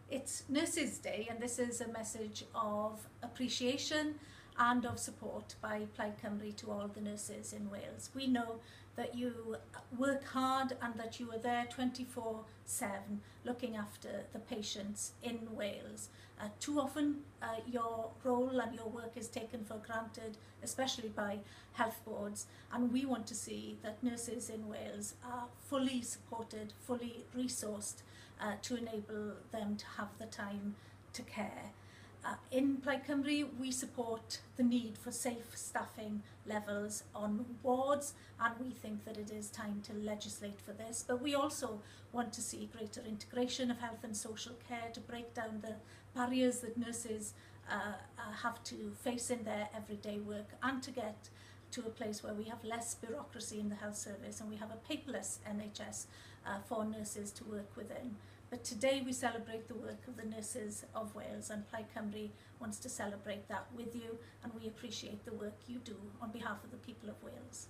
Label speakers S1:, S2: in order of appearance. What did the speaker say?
S1: It's Nurses Day, and this is a message of appreciation and of support by Plaid Cymru to all the nurses in Wales. We know that you work hard and that you are there 24/7 looking after the patients in Wales. Too often your role and your work is taken for granted, especially by health boards, and we want to see that nurses in Wales are fully supported, fully resourced to enable them to have the time to care. In Plaid Cymru, we support the need for safe staffing levels on wards, and we think that it is time to legislate for this. But we also want to see greater integration of health and social care to break down the barriers that nurses have to face in their everyday work, and to get to a place where we have less bureaucracy in the health service and we have a paperless NHS for nurses to work within. But today we celebrate the work of the nurses of Wales, and Plaid Cymru wants to celebrate that with you, and we appreciate the work you do on behalf of the people of Wales.